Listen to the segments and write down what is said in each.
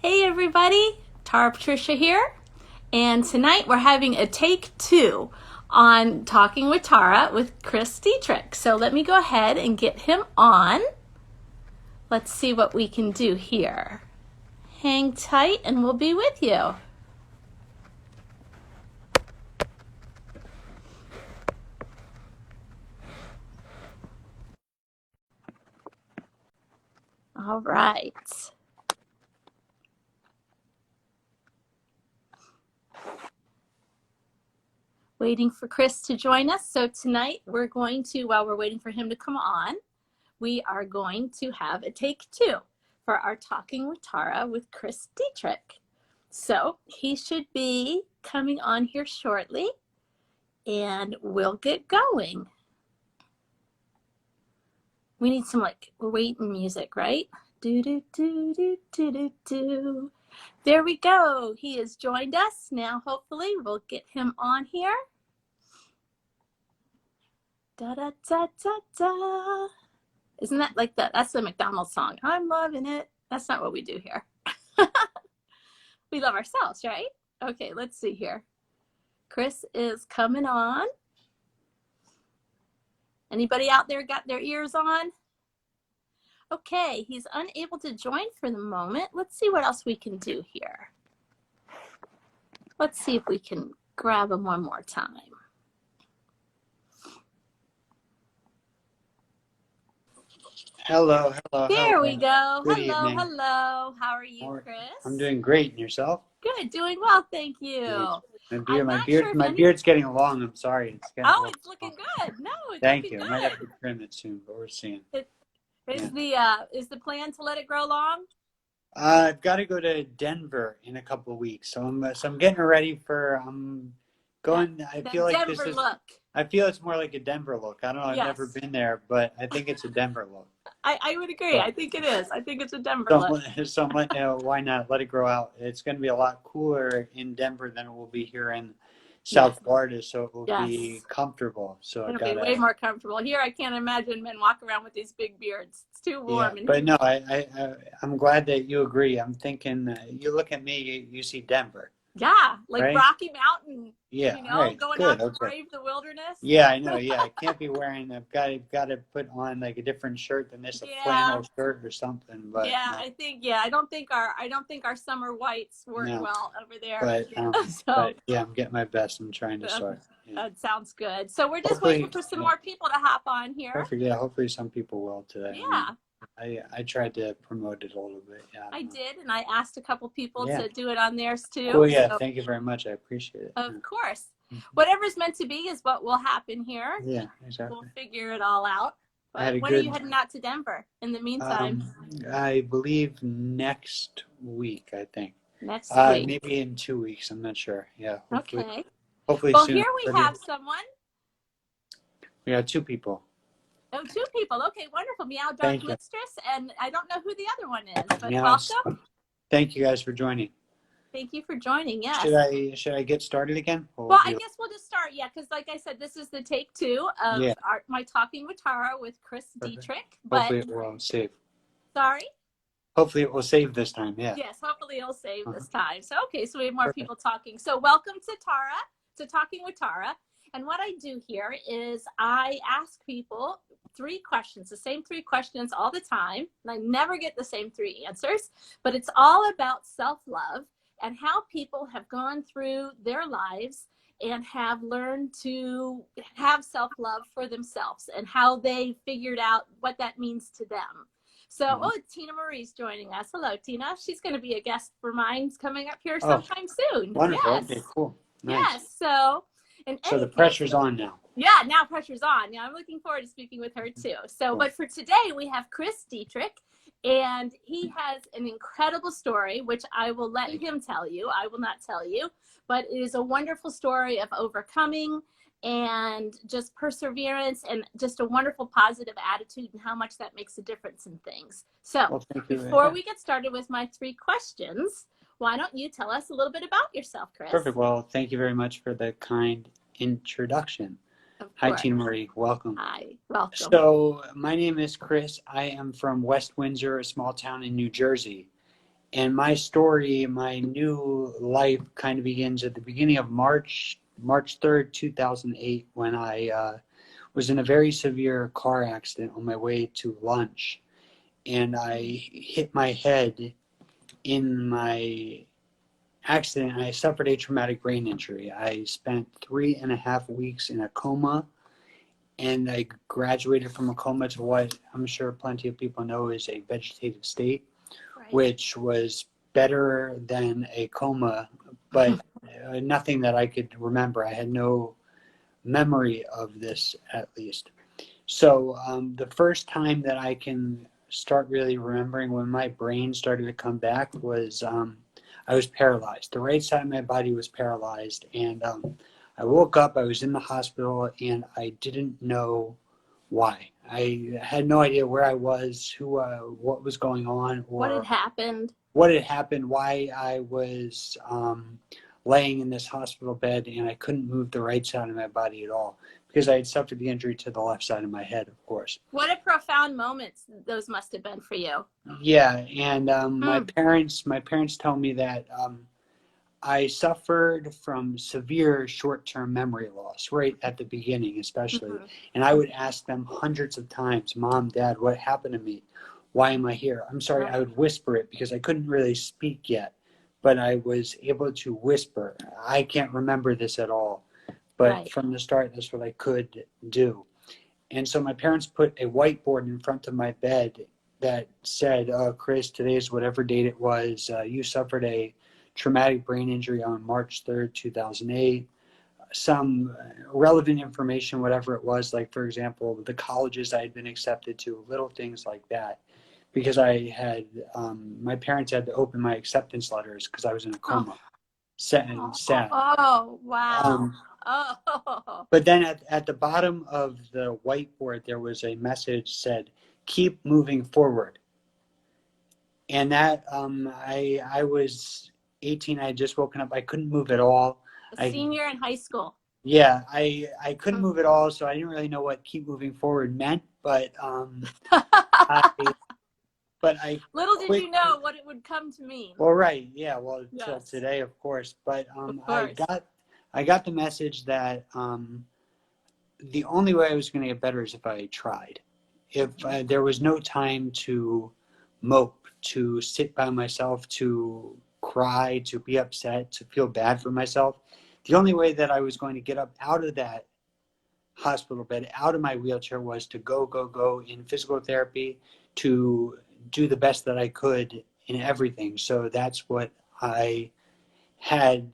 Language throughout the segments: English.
Hey everybody, Tara Patricia here, and tonight we're having a take two on Talking with Tara with Chris Dittrich. So let me go ahead and get him on. Let's see what we can do here. Hang tight and we'll be with you. All right. Waiting for Chris to join us. So tonight we're going to, while we're waiting for him to come on, we are going to have a take two for our Talking with Tara with Chris Dittrich. So he should be coming on here shortly and we'll get going. We need some like waiting music, right? Do, do, do, do, do, do, do. There we go. He has joined us. Now hopefully we'll get him on here. Da da da da da. Isn't that like that's the McDonald's song? I'm loving it. That's not what we do here. We love ourselves, right? Okay, let's see here. Chris is coming on. Anybody out there got their ears on? Okay, he's unable to join for the moment. Let's see what else we can do here. Let's see if we can grab him one more time. Hello. There we go. Good hello, evening. hello. How are you, Chris? I'm doing great. And yourself? Good, doing well, thank you. My beard's getting long. I'm sorry. It's looking good. No, it's Thank looking you. good. I might have to trim it soon, but we're seeing. Is the plan to let it grow long? I've got to go to Denver in a couple of weeks, so I'm getting ready for. I'm going. I feel like Denver look. I feel it's more like a Denver look. I don't know. I've Yes. never been there, but I think it's a Denver look. I would agree. I think it is. I think it's a Denver look. So why not let it grow out? It's going to be a lot cooler in Denver than it will be here in South Florida, so it will be comfortable. So it'll be way more comfortable. Here, I can't imagine men walk around with these big beards. It's too warm. Yeah, but no, I'm glad that you agree. I'm thinking, you look at me, you see Denver. Yeah, like right? Rocky Mountain. Yeah, going out to brave the wilderness. Yeah, I know. Yeah, I can't be wearing. I've got to put on like a different shirt than this, a flannel shirt or something. But I think I don't think our summer whites work well over there. But I'm getting my best. I'm trying to sort. That sounds good. So we're just waiting for some more people to hop on here. Perfect. Yeah, hopefully some people will today. Yeah. I tried to promote it a little bit. Yeah, I did, and I asked a couple people to do it on theirs too. Cool, yeah. Thank you very much. I appreciate it. Of course. Whatever's meant to be is what will happen here. Yeah, exactly. We'll figure it all out. But when are you heading out to Denver in the meantime? I believe next week, I think. Next week. Maybe in 2 weeks. I'm not sure. Yeah. Hopefully soon. Here we have someone. We have 2 people. Oh, 2 people. Okay, wonderful. Meow Dog Mistress, and I don't know who the other one is, but welcome. Thank you guys for joining. Thank you for joining. Yes. Should I get started again? Well, I guess we'll just start. Yeah, because like I said, this is the take 2 of my Talking with Tara with Chris Dittrich. Hopefully it will save. Sorry. Hopefully it will save this time. Yeah. Yes, hopefully it'll save this time. So so we have more people talking. So welcome to Tara, to Talking with Tara. And what I do here is I ask people 3 questions, the same 3 questions all the time. And I never get the same 3 answers, but it's all about self-love and how people have gone through their lives and have learned to have self-love for themselves and how they figured out what that means to them. So, Tina Marie's joining us. Hello, Tina. She's going to be a guest for mine coming up here sometime soon. Wonderful. Yes. Okay, cool. Nice. Yes. So the pressure's on now. Yeah, now pressure's on. Yeah, I'm looking forward to speaking with her too. So, but for today we have Chris Dittrich, and he has an incredible story, which I will let him tell you. I will not tell you, but it is a wonderful story of overcoming and just perseverance and just a wonderful positive attitude and how much that makes a difference in things. So before we get started with my 3 questions, why don't you tell us a little bit about yourself, Chris? Perfect. Well, thank you very much for the kind introduction. Hi, Tina Marie. Welcome. Hi. Welcome. So my name is Chris. I am from West Windsor, a small town in New Jersey. And my story, my new life kind of begins at the beginning of March 3rd, 2008, when I was in a very severe car accident on my way to lunch. And I hit my head in my accident. I suffered a traumatic brain injury. I spent 3.5 weeks in a coma, and I graduated from a coma to what I'm sure plenty of people know is a vegetative state, Right. which was better than a coma, but nothing that I could remember. I had no memory of this, at least. So the first time that I can start really remembering when my brain started to come back was I was paralyzed. The right side of my body was paralyzed, and I woke up. I was in the hospital, and I didn't know why. I had no idea where I was, what was going on, or what had happened. Why I was laying in this hospital bed and I couldn't move the right side of my body at all because I had suffered the injury to the left side of my head, of course. What a profound moment those must have been for you. Yeah, and my parents tell me that I suffered from severe short-term memory loss right at the beginning, especially. And I would ask them hundreds of times, Mom, Dad, what happened to me? Why am I here? I'm sorry, I would whisper it because I couldn't really speak yet, but I was able to whisper. I can't remember this at all, but from the start, that's what I could do. And so my parents put a whiteboard in front of my bed that said, Chris, today is whatever date it was. You suffered a traumatic brain injury on March 3rd, 2008. Some relevant information, whatever it was, like, for example, the colleges I had been accepted to, little things like that. Because I had, my parents had to open my acceptance letters because I was in a coma. Sad. Oh, wow. But then at the bottom of the whiteboard, there was a message said, keep moving forward. And that, I was 18. I had just woken up. I couldn't move at all. A senior in high school. Yeah, I couldn't move at all, so I didn't really know what keep moving forward meant, but little did you know what it would come to mean. Well, right, yeah, well, till today, of course. But I got the message that the only way I was going to get better is if I tried. If there was no time to mope, to sit by myself, to cry, to be upset, to feel bad for myself, the only way that I was going to get up out of that hospital bed, out of my wheelchair, was to go in physical therapy, to do the best that I could in everything. So that's what I had.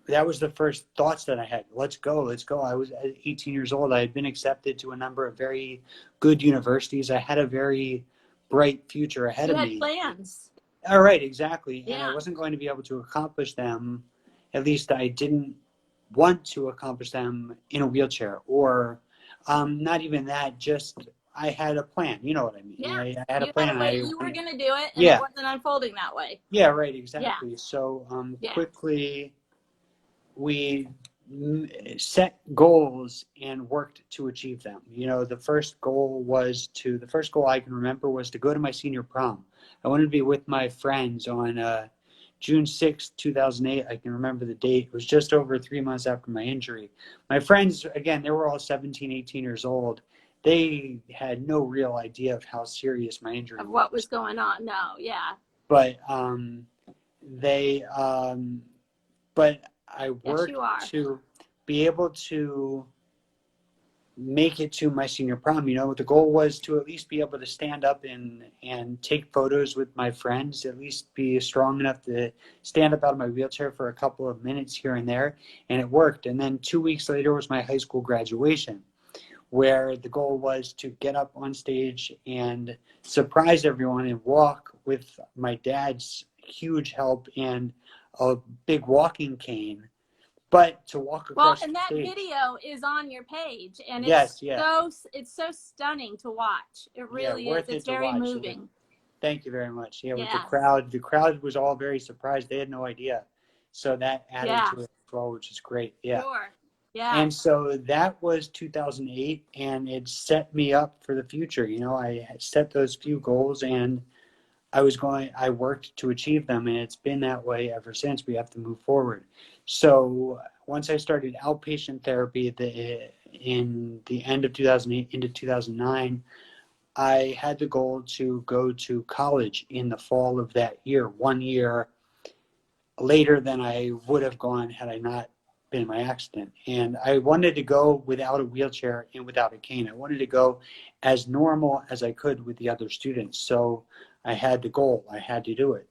That was the first thoughts that I had. Let's go. I was 18 years old. I had been accepted to a number of very good universities. I had a very bright future ahead of me. You had plans. All right, exactly. Yeah. And I wasn't going to be able to accomplish them. At least I didn't want to accomplish them in a wheelchair, or not even that, just I had a plan. You know what I mean? Yeah. I had a plan. You were going to do it, and it wasn't unfolding that way. Yeah, right, exactly. Yeah. So quickly we set goals and worked to achieve them. You know, the first goal I can remember was to go to my senior prom. I wanted to be with my friends on June 6th, 2008. I can remember the date. It was just over 3 months after my injury. My friends, again, they were all 17, 18 years old. They had no real idea of how serious my injury was. Of what was going on. No, yeah. But but I worked to be able to make it to my senior prom. You know, the goal was to at least be able to stand up and take photos with my friends, at least be strong enough to stand up out of my wheelchair for a couple of minutes here and there, and it worked. And then 2 weeks later was my high school graduation, where the goal was to get up on stage and surprise everyone and walk with my dad's huge help and a big walking cane, but to walk across the stage. Well, and that video is on your page, and it's so stunning to watch. It really is. It's very moving. Thank you very much. Yeah, with the crowd was all very surprised. They had no idea. So that added to it as well, which is great. Yeah. Sure. Yeah. And so that was 2008, and it set me up for the future. You know, I set those few goals, and I worked to achieve them, and it's been that way ever since. We have to move forward. So once I started outpatient therapy in the end of 2008 into 2009, I had the goal to go to college in the fall of that year, 1 year later than I would have gone had I not been in my accident. And I wanted to go without a wheelchair and without a cane. I wanted to go as normal as I could with the other students. So I had the goal. I had to do it.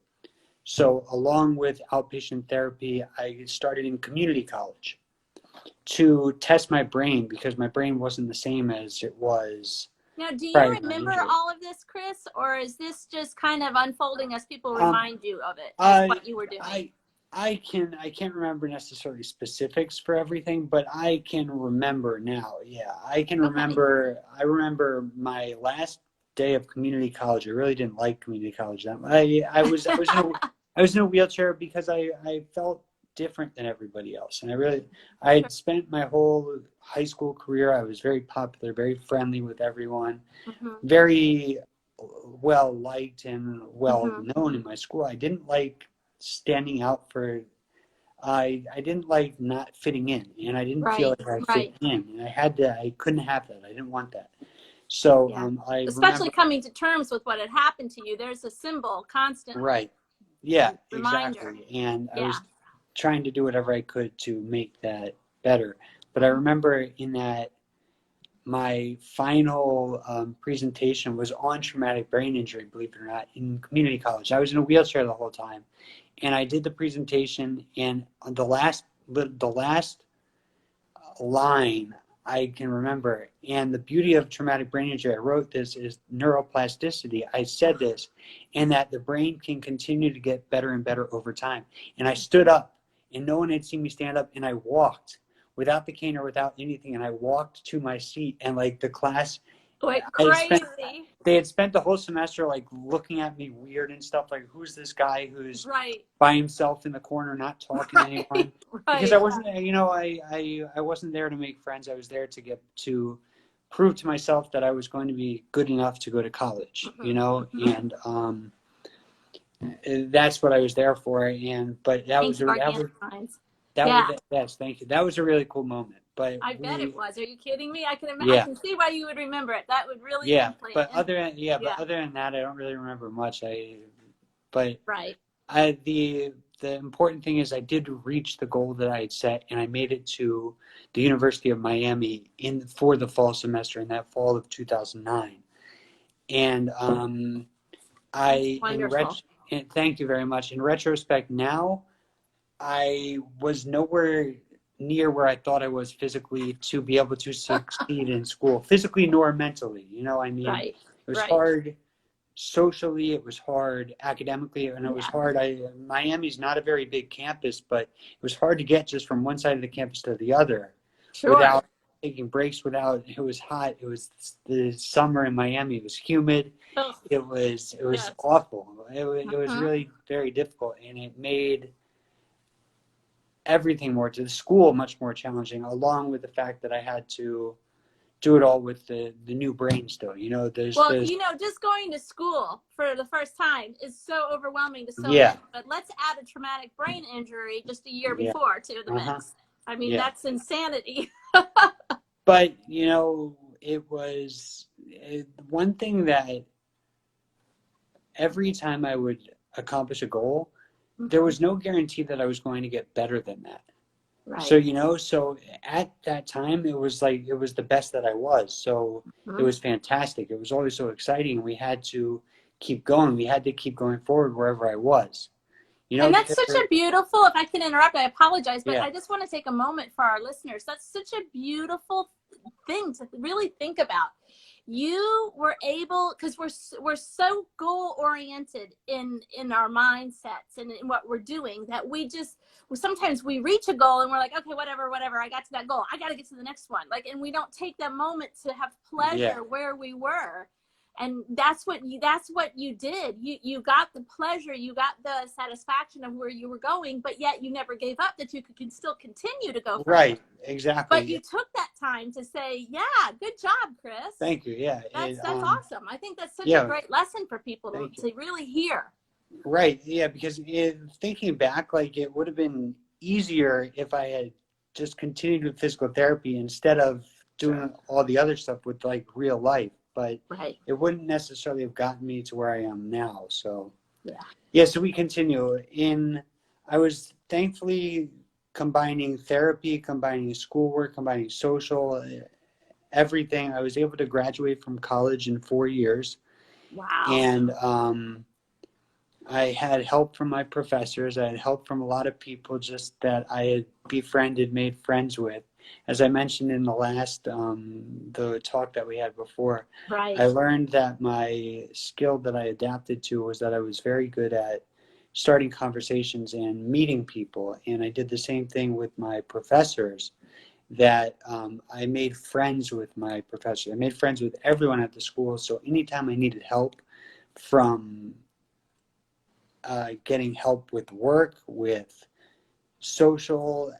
So along with outpatient therapy, I started in community college to test my brain because my brain wasn't the same as it was Now, do you prior to my remember injury. all of this, Chris, or is this just kind of unfolding as people Um, remind you of it, as I, what you were doing? I can't remember necessarily specifics for everything, but I can remember now. Yeah, I can Okay. remember. I remember my last day of community college. I really didn't like community college that much. I was in a wheelchair because I felt different than everybody else, and I had spent my whole high school career. I was very popular, very friendly with everyone, Mm-hmm. very well liked and well Mm-hmm. known in my school. I didn't like standing out for I didn't like not fitting in, and I didn't feel Right, like I fit right. in, and I couldn't have that. I didn't want that. So Yeah. I Especially remember, coming to terms with what had happened to you. There's a symbol constantly, right, yeah, reminder. exactly, and I Yeah. was trying to do whatever I could to make that better. But I remember in that my final presentation was on traumatic brain injury, believe it or not, in community college. I was in a wheelchair the whole time, and I did the presentation. And the last line I can remember, and the beauty of traumatic brain injury, I wrote this, is neuroplasticity. I said this, and that the brain can continue to get better and better over time. And I stood up, and no one had seen me stand up, and I walked without the cane or without anything, and I walked to my seat, and like the class, Like I had spent crazy. they had spent the whole semester like looking at me weird and stuff, like who's this guy who's Right. by himself in the corner not talking to Right. anyone, because I Right. wasn't, I wasn't there to make friends. I was there to get to prove to myself that I was going to be good enough to go to college, Mm-hmm. Mm-hmm. and that's what I was there for. And but Thank you, Organic Minds. that was Yeah. yes, thank you, that was a really cool moment. But I bet it we was. Are you kidding me? I yeah. can see why you would remember it. That would really Yeah, implant. but Yeah. other than that, I don't really remember much. But Right. the important thing is I did reach the goal that I had set, and I made it to the University of Miami for the fall semester in that fall of 2009. And That's I in ret wonderful. and thank you very much. In retrospect, now I was nowhere near where I thought I was physically to be able to succeed in school, physically nor mentally. I mean, Right. it was Right. hard socially, it was hard academically, and it was Yeah. hard. Miami's not a very big campus, but it was hard to get just from one side of the campus to the other Sure. without taking breaks. It was hot. It was the summer in Miami. It was humid. Oh, It was yes. awful. It was Mm-hmm. really very difficult, and it made everything more to the school much more challenging, along with the fact that I had to do it all with the new brain still. Well, just going to school for the first time is so overwhelming to so yeah, many. But let's add a traumatic brain injury just a year yeah, before to the uh-huh, mix. I mean, yeah. that's insanity. But it was one thing that every time I would accomplish a goal, there was no guarantee that I was going to get better than that. Right. So at that time, it was the best that I was. So it was fantastic. It was always so exciting. We had to keep going. We had to keep going forward wherever I was. And that's Because such a beautiful, if I can interrupt, I apologize, but yeah, I just want to take a moment for our listeners. That's such a beautiful thing to really think about. You were able, because we're so goal oriented in our mindsets and in what we're doing, that sometimes we reach a goal and we're like, okay, whatever, I got to that goal, I got to get to the next one, and we don't take that moment to have yeah, pleasure where we were. And that's what you did. You got the pleasure, you got the satisfaction of where you were going, but yet you never gave up, that you could still continue to go further. Right, exactly. But you took that time to say, yeah, good job, Chris. Thank you. Yeah. That's awesome. I think that's such a great lesson for people to really hear. Right. Yeah, because thinking back, like, it would have been easier if I had just continued with physical therapy instead of doing all the other stuff with like real life, but it wouldn't necessarily have gotten me to where I am now. So so we continue I was thankfully combining therapy, combining schoolwork, combining social, everything. I was able to graduate from college in 4 years. Wow. And I had help from my professors. I had help from a lot of people just that I had befriended, made friends with. As I mentioned in the last, the talk that we had before, I learned that my skill that I adapted to was that I was very good at starting conversations and meeting people. And I did the same thing with my professors, that I made friends with my professors. I made friends with everyone at the school. So anytime I needed help, from getting help with work, with social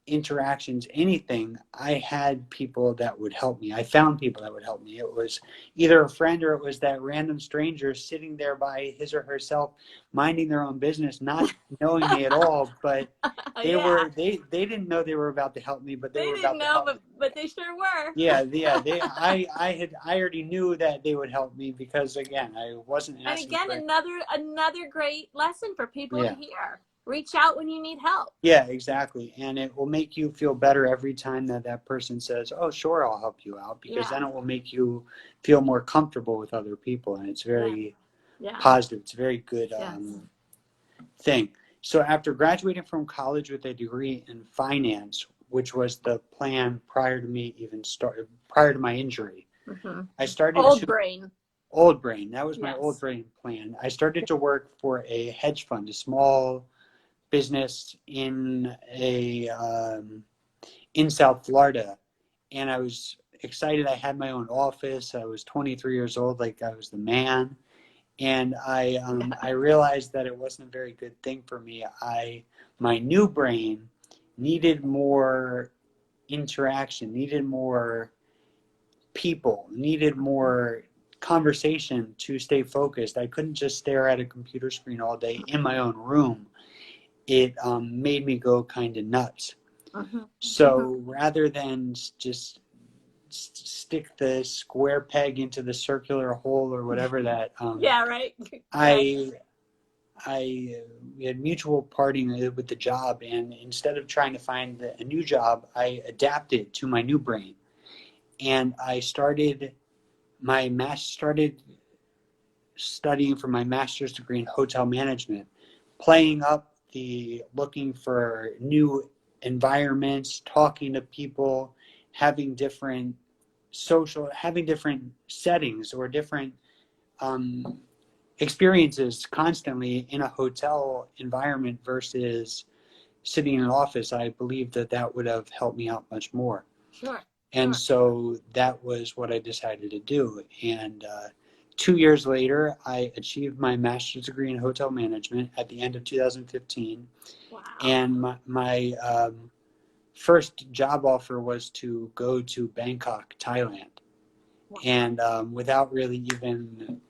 interactions, anything, I had people that would help me. I found people that would help me. It was either a friend or it was that random stranger sitting there by his or herself, minding their own business, not knowing me at all, but they didn't know they were about to help me, but they were about to help me. But they sure were. I already knew that they would help me because, again, I wasn't asking. And again, another great lesson for people to hear. Reach out when you need help. Yeah, exactly. And it will make you feel better every time that person says, oh, sure, I'll help you out, because then it will make you feel more comfortable with other people. And it's very positive. It's a very good thing. So after graduating from college with a degree in finance, which was the plan prior to my injury, I started Old brain. That was my old brain plan. I started to work for a hedge fund, a small business in South Florida, and I was excited. I had my own office. I was 23 years old, like I was the man, and I realized that it wasn't a very good thing for me. My new brain needed more interaction, needed more people, needed more conversation to stay focused. I couldn't just stare at a computer screen all day in my own room. It made me go kind of nuts. So rather than just stick the square peg into the circular hole or whatever that we had mutual parting with the job, and instead of trying to find a new job, I adapted to my new brain, and I started studying for my master's degree in hotel management, playing up looking for new environments, talking to people, having different settings or different experiences constantly in a hotel environment versus sitting in an office. I believe that would have helped me out much more. And so that was what I decided to do. And 2 years later, I achieved my master's degree in hotel management at the end of 2015. And my first job offer was to go to Bangkok, Thailand. And without really even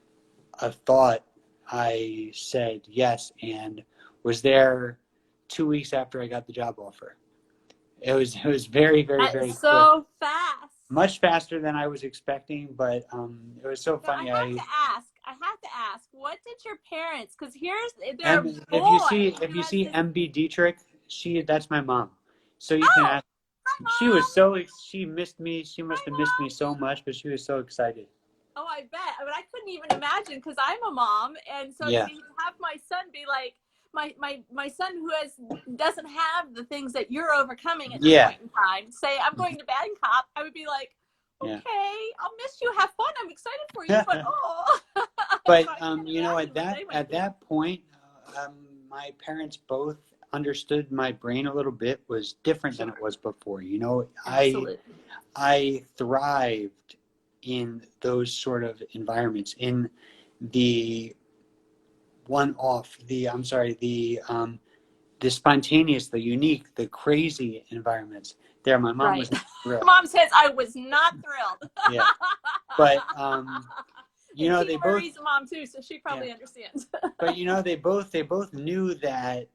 a thought, I said yes, and was there 2 weeks after I got the job offer. It was very, very, very quick. So fast. Much faster than I was expecting, but it was so funny. I have to ask, what did your parents? Because they're boys. If you see MB Dittrich, that's my mom. So you can ask. She missed me. She must have missed me so much, but she was so excited. Oh, I bet. I mean, I couldn't even imagine, because I'm a mom, and so to have my son be like, my son who doesn't have the things that you're overcoming at this point in time, say, I'm going to Bangkok, I would be like, okay, I'll miss you, have fun, I'm excited for you, but But at that point, my parents both understood my brain a little bit was different than it was before. I thrived in those sort of environments, in the the spontaneous, the unique, the crazy environments. There, my mom was Right. not thrilled. Mom says I was not thrilled. Yeah, but you And know, Tina they both, Marie's a mom too, so she yeah, probably understands. but you know, they both knew that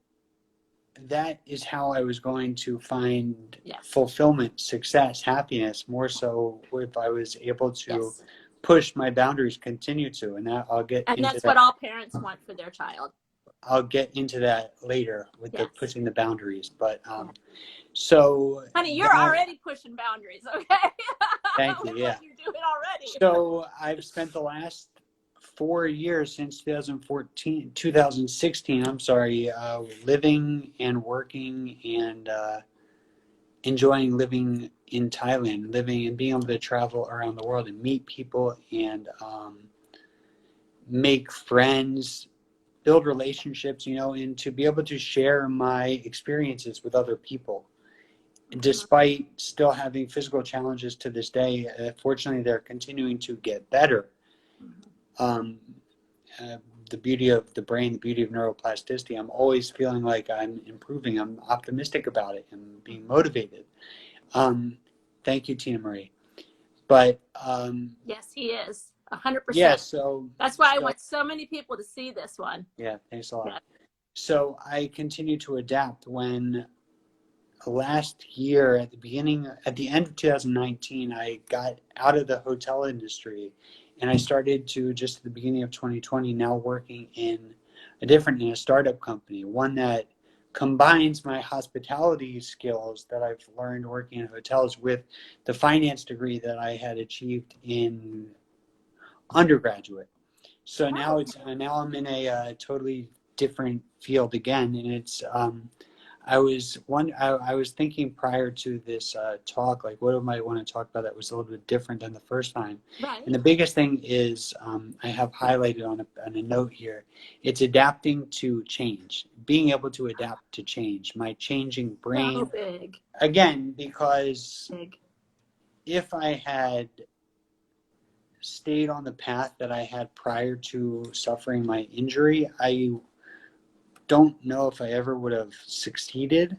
that is how I was going to find Yes. fulfillment, success, happiness, more so if I was able to Yes. push my boundaries, continue to, and that, And that's what all parents want for their child. I'll get into that later with Yes. the pushing the boundaries. But Yeah. so honey, you're already pushing boundaries, okay? Thank you. With Yeah. what you're doing already. So I've spent the last 4 years since 2016, I'm sorry, living and working and enjoying living in Thailand, living and being able to travel around the world and meet people and make friends, build relationships, you know, and to be able to share my experiences with other people. Despite still having physical challenges to this day, fortunately, they're continuing to get better. Um, the beauty of the brain, the beauty of neuroplasticity, I'm always feeling like I'm improving. I'm optimistic about it and being motivated. Thank you, Tina Marie. But yes, he is 100%. yeah, so that's why I want so many people to see this one. Yeah, thanks a lot. Yeah. So I continue to adapt. When last year at the end of 2019, I got out of the hotel industry and I started to, just at the beginning of 2020, now working in a startup company, one that combines my hospitality skills that I've learned working in hotels with the finance degree that I had achieved in undergraduate. So now I'm in a totally different field again, and it's I was thinking prior to this talk, like, what am I want to talk about that was a little bit different than the first time? Right. And the biggest thing is I have highlighted on a note here. It's adapting to change, being able to adapt to change. My changing brain. So big. Again, because big. If I had stayed on the path that I had prior to suffering my injury, I don't know if I ever would have succeeded.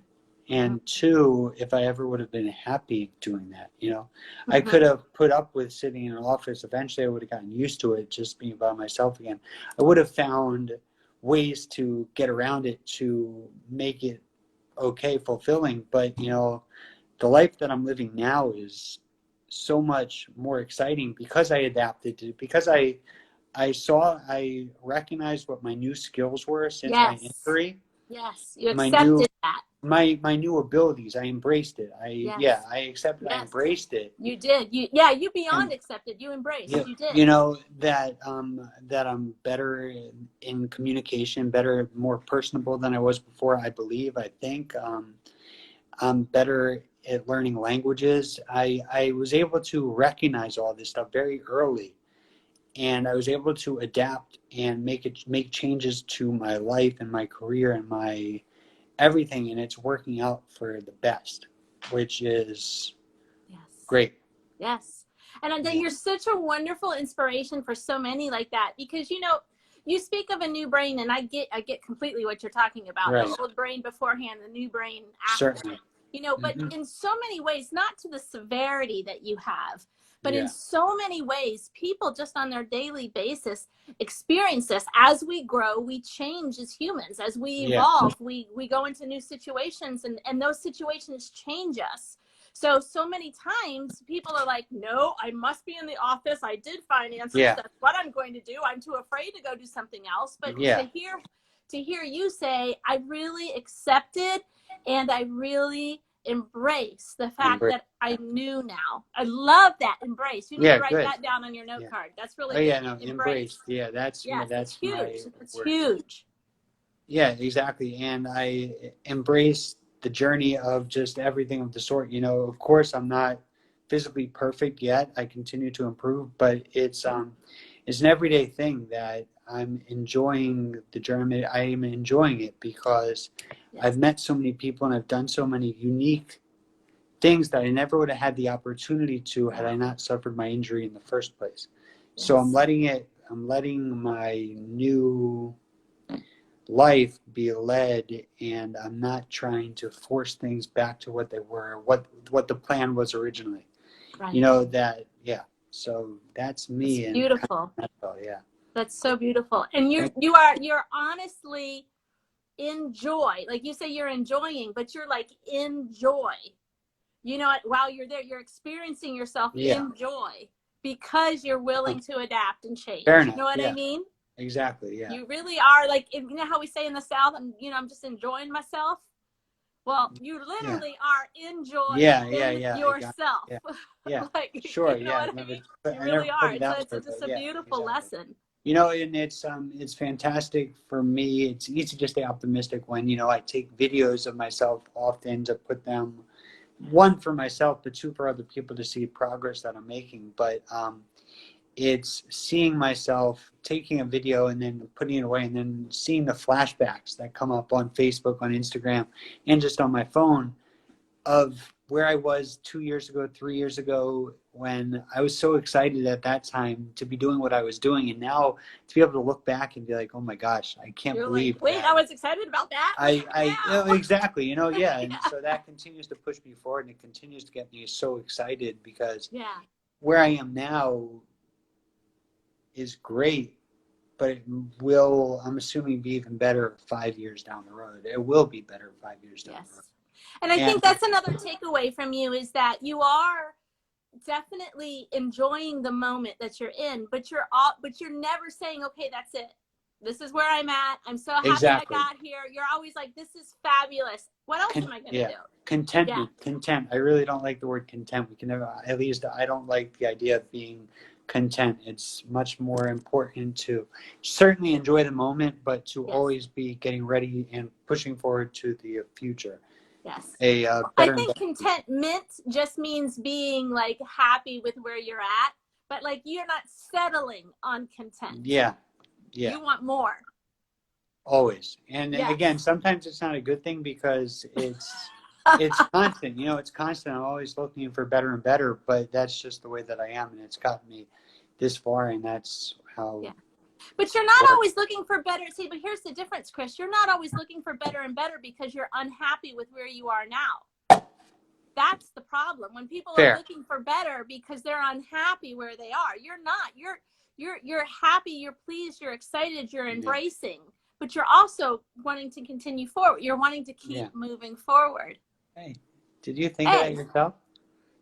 And two, if I ever would have been happy doing that, you know, I could have put up with sitting in an office. Eventually I would have gotten used to it, just being by myself again. I would have found ways to get around it, to make it okay, fulfilling. But, you know, the life that I'm living now is so much more exciting because I adapted to, because I recognized what my new skills were since my injury. Yes, you accepted that. My new abilities, I embraced it. I accepted, I embraced it. You did. You beyond accepted. You embraced. You did. You know, that I'm better in communication, better, more personable than I was before, I believe, I think. I'm better at learning languages. I was able to recognize all this stuff very early. And I was able to adapt and make changes to my life and my career and my everything, and it's working out for the best, which is great. Yes. And then you're such a wonderful inspiration for so many like that, because, you know, you speak of a new brain, and I get completely what you're talking about. Right. The old brain beforehand, the new brain after. Certainly. You know, but in so many ways, not to the severity that you have, but in so many ways, people just on their daily basis experience this. As we grow, we change as humans. As we evolve, we go into new situations, and those situations change us. So many times people are like, no, I must be in the office. I did finances. That's what I'm going to do. I'm too afraid to go do something else. But to hear you say, I really accepted and I really embrace the fact that I knew now. I love that. Embrace. You need to write that down on your note card. That's really good. No, embrace. Yeah, that's huge. It's huge. Yeah, exactly. And I embrace the journey of just everything of the sort. You know, of course, I'm not physically perfect yet. I continue to improve, but it's an everyday thing that I'm enjoying the journey. I am enjoying it because I've met so many people and I've done so many unique things that I never would have had the opportunity to had I not suffered my injury in the first place. Yes. So I'm letting my new life be led, and I'm not trying to force things back to what they were, what the plan was originally. Right. You know that, yeah. So that's me. It's beautiful. Yeah. That's so beautiful. And you're honestly in joy. Like you say, you're enjoying, but you're like in joy. You know, while you're there, you're experiencing yourself in joy because you're willing to adapt and change. Fair enough. You know what I mean? Exactly. Yeah. You really are like, you know how we say in the South, I'm just enjoying myself. Well, you literally are enjoying yourself. Yeah. Like, Sure. you know what I mean? You I really are. It So it's just a beautiful lesson. You know, and it's fantastic for me. It's easy to stay optimistic when, you know, I take videos of myself often to put them, one, for myself, but two, for other people to see progress that I'm making. But it's seeing myself taking a video and then putting it away, and then seeing the flashbacks that come up on Facebook, on Instagram, and just on my phone of where I was 2 years ago, 3 years ago, when I was so excited at that time to be doing what I was doing. And now to be able to look back and be like, oh my gosh, I can't believe like, wait, I was excited about that. Exactly, you know, yeah. And so that continues to push me forward, and it continues to get me so excited, because where I am now is great, but it will, I'm assuming, be even better 5 years down the road. It will be better 5 years down the road. And I think that's another takeaway from you, is that you are definitely enjoying the moment that you're in, but you're never saying, okay, that's it. This is where I'm at. I'm so happy I got here. You're always like, this is fabulous. What else am I going to do? Contentment. Content. I really don't like the word content. We can never, at least I don't like the idea of being content. It's much more important to certainly enjoy the moment, but to always be getting ready and pushing forward to the future. Yes. I think contentment just means being like happy with where you're at, but like you're not settling on content. Yeah. You want more. Always. And again, sometimes it's not a good thing, because it's constant. You know, it's constant. I'm always looking for better and better, but that's just the way that I am, and it's gotten me this far, and that's how. Yeah. But you're not always looking for better. See, but here's the difference, Chris. You're not always looking for better and better because you're unhappy with where you are now. That's the problem. When people are looking for better because they're unhappy where they are, you're not. You're happy, you're pleased, you're excited, you're embracing, but you're also wanting to continue forward. You're wanting to keep moving forward. Hey, did you think of that yourself?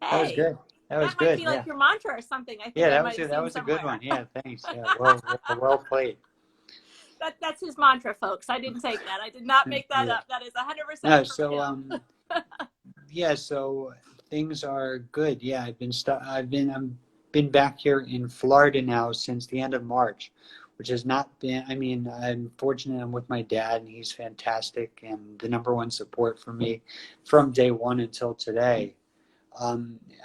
That was good. That was good. Might be like your mantra or something. I think that was a good one. Yeah, thanks. Yeah, well played. That's his mantra, folks. I didn't take that. I did not make that up. That is 100%. No, so so things are good. Yeah, I've been back here in Florida now since the end of March, which has not been. I mean, I'm fortunate. I'm with my dad, and he's fantastic, and the number one support for me from day one until today.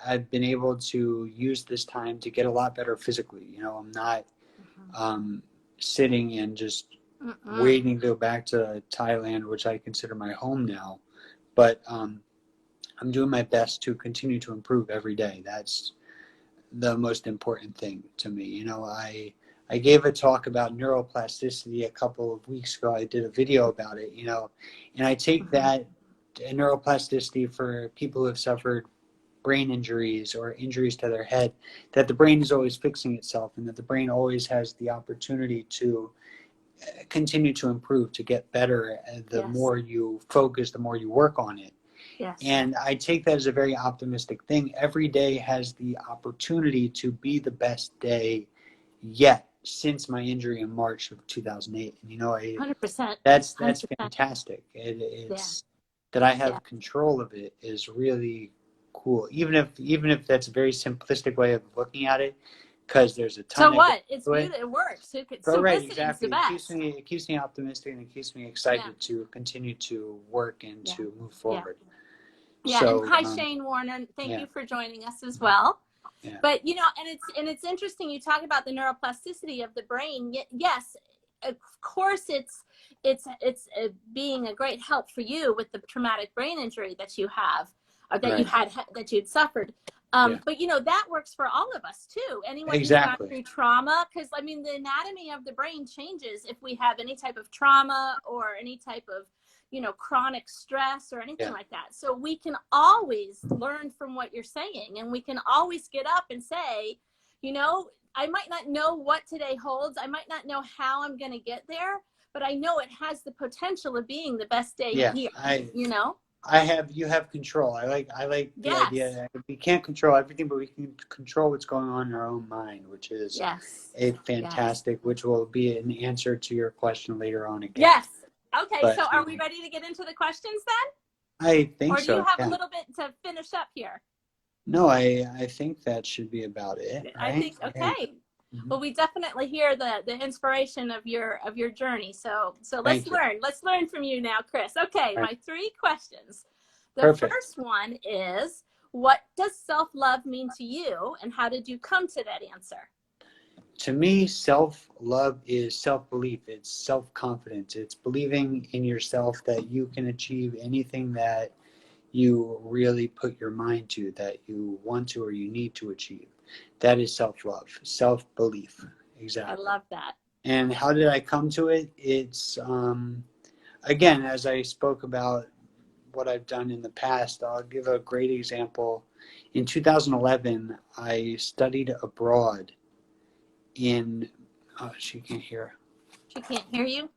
I've been able to use this time to get a lot better physically. You know, I'm not sitting and just waiting to go back to Thailand, which I consider my home now. But I'm doing my best to continue to improve every day. That's the most important thing to me. You know, I gave a talk about neuroplasticity a couple of weeks ago. I did a video about it, you know, and I take that neuroplasticity for people who have suffered brain injuries or injuries to their head, that the brain is always fixing itself, and that the brain always has the opportunity to continue to improve, to get better. The more you focus, the more you work on it. And I take that as a very optimistic thing. Every day has the opportunity to be the best day yet since my injury in March of 2008. And, you know, 100%. That's fantastic. It's that I have control of it is really cool. Even if that's a very simplistic way of looking at it, because there's a ton. So what? It's beautiful. It works. Simplicity is the best. It keeps me optimistic, and it keeps me excited to continue to work and to move forward. Yeah, so, and hi Shane Warner. Thank you for joining us as well. Yeah. But you know, and it's interesting. You talk about the neuroplasticity of the brain. Yes, of course, it's being a great help for you with the traumatic brain injury that you have. that you Right. had that you'd suffered. Yeah. But that works for all of us too. Anyone who's gone Exactly. through trauma, because I mean, the anatomy of the brain changes if we have any type of trauma or any type of chronic stress or anything Yeah. like that. So we can always learn from what you're saying, and we can always get up and say, I might not know what today holds. I might not know how I'm going to get there, but I know it has the potential of being the best day Yeah. here. You have control. I like the Yes. idea that we can't control everything, but we can control what's going on in our own mind, which is a fantastic, which will be an answer to your question later on again. Yes. Okay. But, so are we ready to get into the questions then? I think so. Or do you have a little bit to finish up here? No, I think that should be about it. Right? I think, okay. Yeah. Well, we definitely hear the inspiration of your journey. So let's learn. Let's learn from you now, Chris. Okay, my 3 questions. The first one is, what does self-love mean to you, and how did you come to that answer? To me, self-love is self-belief. It's self-confidence. It's believing in yourself that you can achieve anything that you really put your mind to, that you want to or you need to achieve. That is self-love, self-belief. Exactly. I love that. And how did I come to it? It's, again, as I spoke about what I've done in the past, I'll give a great example. In 2011, I studied abroad in, she can't hear. She can't hear you?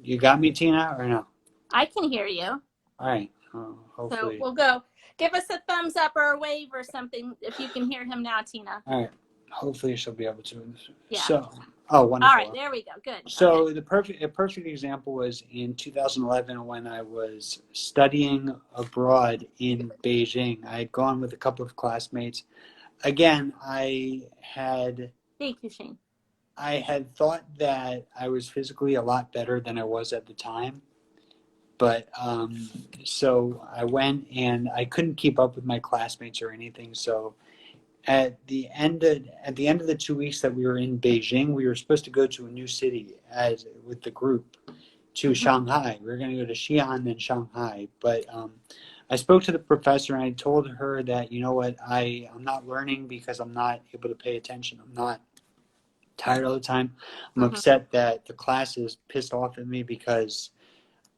You got me, Tina, or no? I can hear you. All right. Hopefully. So we'll go. Give us a thumbs up or a wave or something if you can hear him now, Tina. All right. Hopefully she'll be able to. Yeah. So, wonderful. All right, there we go. Good. So a perfect example was in 2011 when I was studying abroad in Beijing. I had gone with a couple of classmates. Again, thank you, Shane. I had thought that I was physically a lot better than I was at the time. But so I went and I couldn't keep up with my classmates or anything. So at the end of the 2 weeks that we were in Beijing, we were supposed to go to a new city with the group to Shanghai. We were going to go to Xi'an and Shanghai. But I spoke to the professor and I told her that, you know what, I'm not learning because I'm not able to pay attention. I'm not tired all the time. I'm upset that the class is pissed off at me because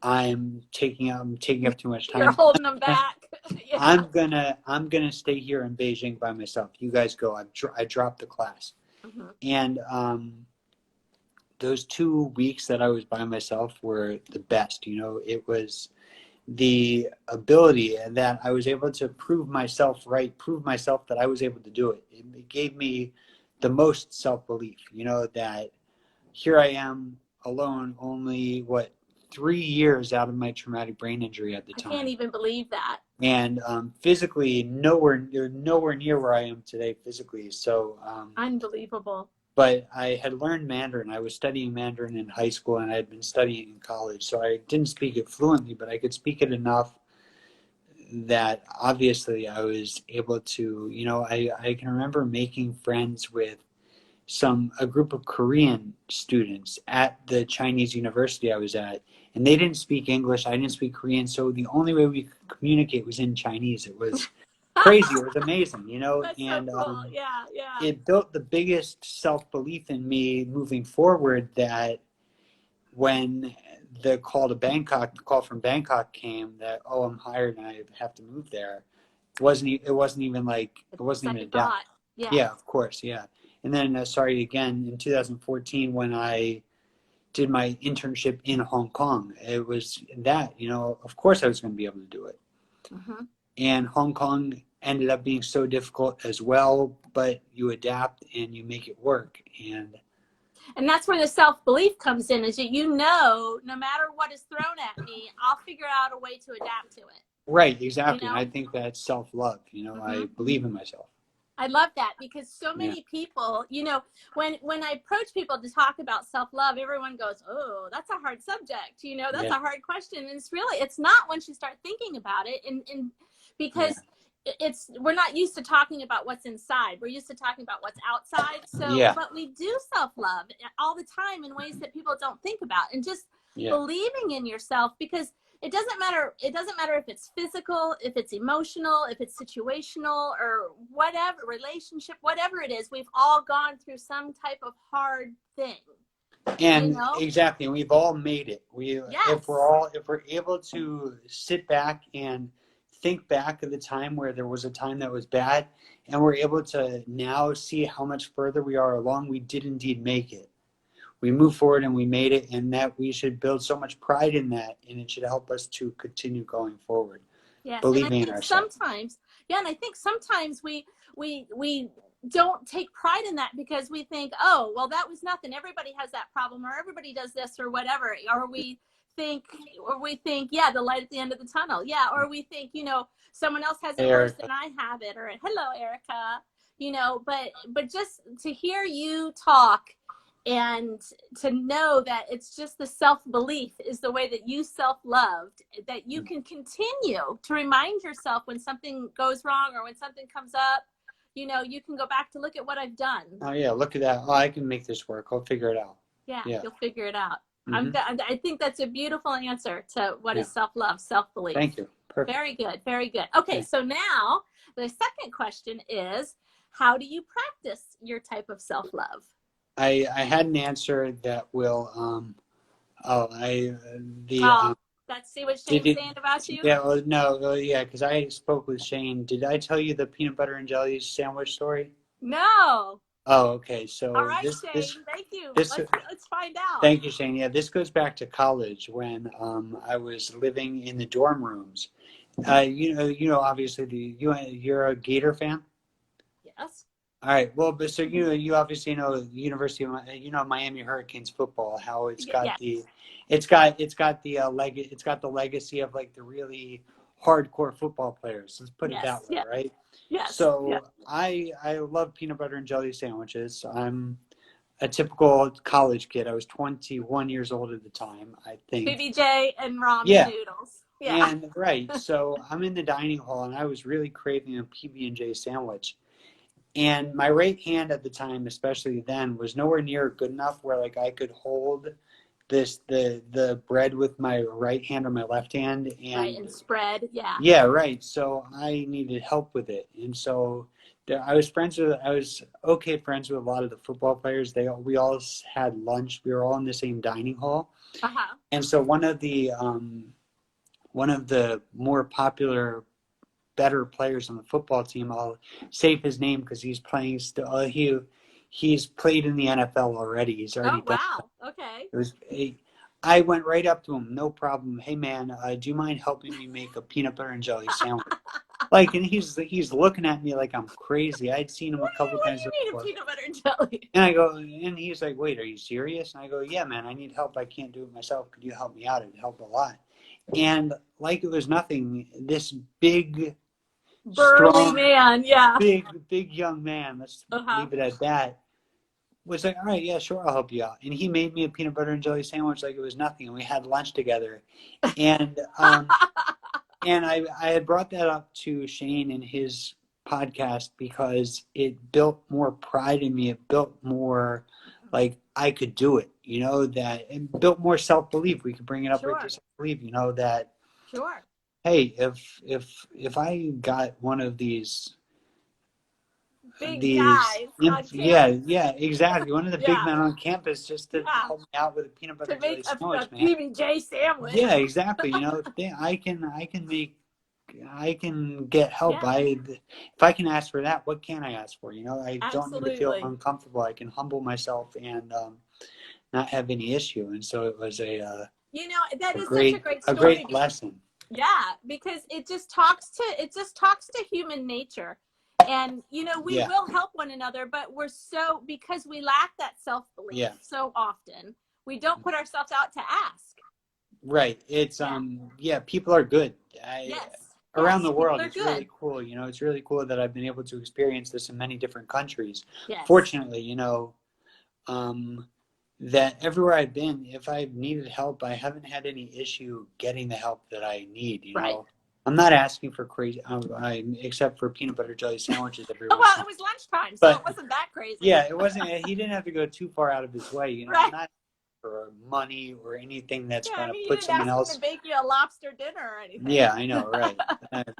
I'm taking up too much time. You're holding them back. Yeah. I'm gonna stay here in Beijing by myself. You guys go. I dropped the class, and those 2 weeks that I was by myself were the best. It was the ability that I was able to prove myself right, prove myself that I was able to do it. It gave me the most self-belief. That here I am alone, only 3 years out of my traumatic brain injury at the time. I can't even believe that. And physically, nowhere near where I am today physically. So unbelievable. But I had learned Mandarin. I was studying Mandarin in high school, and I had been studying in college. So I didn't speak it fluently, but I could speak it enough that obviously I was able to. I can remember making friends with a group of Korean students at the Chinese university I was at, and they didn't speak English. I didn't speak Korean, so the only way we could communicate was in Chinese. It was crazy. It was amazing, That's and so cool. Yeah. It built the biggest self-belief in me moving forward, that when the call from Bangkok came, that I'm hired and I have to move there, it wasn't even a doubt. Yeah, of course, yeah. And then, again, in 2014, when I did my internship in Hong Kong, it was that, of course I was going to be able to do it. And Hong Kong ended up being so difficult as well, but you adapt and you make it work. And that's where the self-belief comes in, is that no matter what is thrown at me, I'll figure out a way to adapt to it. Right, exactly. And I think that's self-love. I believe in myself. I love that, because so many people, when I approach people to talk about self-love, everyone goes, oh, that's a hard subject. That's a hard question. And it's not once you start thinking about it. And because we're not used to talking about what's inside. We're used to talking about what's outside. So, but we do self-love all the time in ways that people don't think about, and just believing in yourself, because it doesn't matter. It doesn't matter if it's physical, if it's emotional, if it's situational, or whatever, relationship, whatever it is. We've all gone through some type of hard thing. And exactly, we've all made it. Yes. If we're able to sit back and think back of the time where there was a time that was bad, and we're able to now see how much further we are along, we did indeed make it. We moved forward and we made it, and that we should build so much pride in that, and it should help us to continue going forward. Yes, Believing and in ourselves. and I think sometimes we don't take pride in that because we think, oh, well, that was nothing. Everybody has that problem, or everybody does this, or whatever. Or we think, yeah, the light at the end of the tunnel. Yeah, or we think, someone else has it worse than I have it, or hello, Erica. But just to hear you talk and to know that it's just the self-belief is the way that you self-loved, that you can continue to remind yourself when something goes wrong or when something comes up, you can go back to look at what I've done. Oh yeah, look at that. Oh, I can make this work. I'll figure it out. Yeah. You'll figure it out. I think that's a beautiful answer to what is self-love, self-belief. Thank you. Perfect. Very good. Very good. Okay. So now the second question is, how do you practice your type of self-love? I had an answer that will let's see what Shane's saying about you. Yeah, well, no, because I spoke with Shane. Did I tell you the peanut butter and jelly sandwich story? No. Oh, okay. So all right, Shane. Thank you. Let's find out. Thank you, Shane. Yeah, this goes back to college when I was living in the dorm rooms. Obviously you're a Gator fan. Yes. All right. Well, but so you obviously know the University of Miami Hurricanes football. How it's got the legacy of like the really hardcore football players. Let's put it that way, right? Yes. So I love peanut butter and jelly sandwiches. I'm a typical college kid. I was 21 years old at the time, I think. PBJ and ramen noodles. Yeah. And right. So I'm in the dining hall and I was really craving a PB&J sandwich. And my right hand at the time, especially then, was nowhere near good enough where like I could hold the bread with my right hand or my left hand and spread. Yeah, right. So I needed help with it, and so I was friends with a lot of the football players. We all had lunch. We were all in the same dining hall, and so one of the more popular, better players on the football team. I'll save his name because he's playing still. He's played in the NFL already. He's already done. Oh wow! Okay. I went right up to him, no problem. Hey man, do you mind helping me make a peanut butter and jelly sandwich? And he's looking at me like I'm crazy. I'd seen him a couple times before. What do you mean a peanut butter and jelly? And I go, and he's like, wait, are you serious? And I go, yeah, man, I need help. I can't do it myself. Could you help me out? It'd help a lot. And like it was nothing, this big, burly strong man, big young man, let's leave it at that, was like, all right, yeah, sure, I'll help you out. And he made me a peanut butter and jelly sandwich like it was nothing. And we had lunch together. And and I had brought that up to Shane in his podcast because it built more pride in me. It built more like I could do it, that it built more self-belief. We could bring it up right to self-belief, that hey, if I got one of these guys exactly, one of the big men on campus just to help me out with a peanut butter and jelly sandwich, a PB&J sandwich. Yeah, exactly. I can get help. If I can ask for that, what can I ask for? I don't need to feel uncomfortable. I can humble myself and not have any issue. And so it was such a great lesson. Yeah, because it just talks to human nature. And we will help one another, but because we lack that self-belief so often, we don't put ourselves out to ask. Right. It's people are good. Around the world, it's really cool. It's really cool that I've been able to experience this in many different countries. Yes. Fortunately, that everywhere I've been, if I've needed help, I haven't had any issue getting the help that I need. I'm not asking for crazy, except for peanut butter jelly sandwiches every once. Well, it was lunchtime, so it wasn't that crazy. Yeah, it wasn't. He didn't have to go too far out of his way. Right. or money or anything that's Yeah, going I to mean, you put didn't someone ask me else. to bake you a lobster dinner or anything. Yeah, I know, right?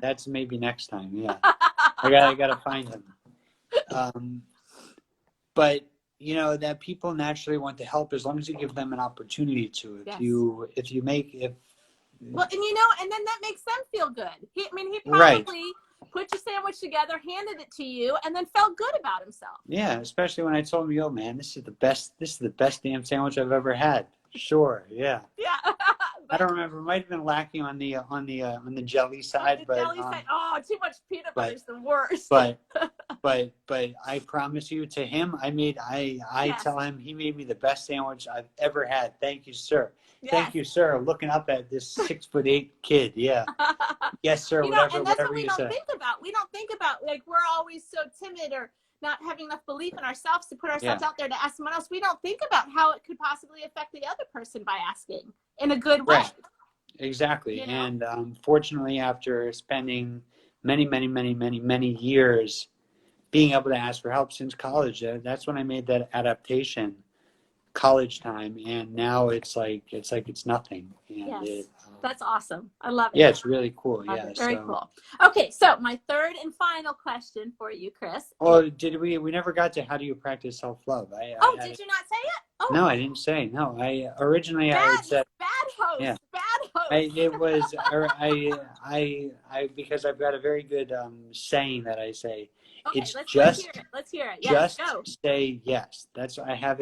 That's maybe next time. Yeah, I gotta find him. But you know that people naturally want to help as long as you give them an opportunity to. Yes. If you make if Well, and you know, and then that makes them feel good. He right. probably put your sandwich together, handed it to you, and then felt good about himself. Yeah, especially when I told him, "Yo, man, this is the best damn sandwich I've ever had." Sure, yeah. Yeah. I But don't remember. It might have been lacking on the jelly on side, the but jelly side, oh, too much peanut butter but is the worst. but but I promise you, to him, I Yes. tell him he made me the best sandwich I've ever had. Thank you, sir. Yes. Thank you, sir. Looking up at this 6'8" kid. Yeah. Yes, sir. You know, and that's what Whatever we you don't say. think about. We don't think about, like, we're always so timid or not having enough belief in ourselves to put Yeah. ourselves out there to ask someone else. We don't think about how it could possibly affect the other person by asking in a good way. Right. Exactly. You know? And fortunately, after spending many years being able to ask for help since college, that's when I made that adaptation college time, and now it's nothing. And Yes. That's awesome. I love it. yeah, it's really cool. Love Yeah. it. Very So cool. Okay, so my third and final question for you, Chris. oh, did we never got to how do you practice self-love? Oh, did you not say it? Oh, No, I didn't say. No, I originally I had bad said, host. yeah. Bad host. It was I because I've got a very good saying that I say. Okay, It's let's just hear it. Let's hear it. Yes, just go. say yes. That's I have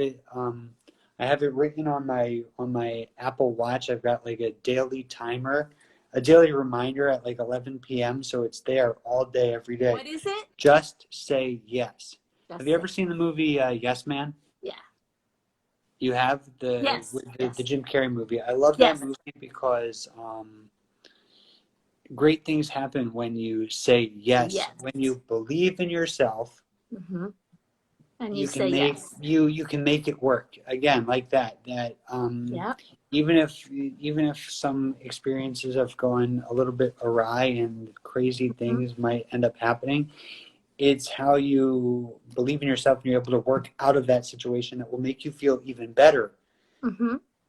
it written on my Apple Watch. I've got like a daily timer, a daily reminder at like 11 p.m. So it's there all day, every day. What is it? Just say yes. Just Have you ever seen the movie Yes Man? Yeah. You have Yes. the Jim Carrey movie. I love Yes. that movie because great things happen when you say yes. Yes. When you believe in yourself, Mm-hmm. And you you can say make yes. you can make it work again like that. Yeah. Even if some experiences have gone a little bit awry and crazy things might end up happening, it's how you believe in yourself and you're able to work out of that situation that will make you feel even better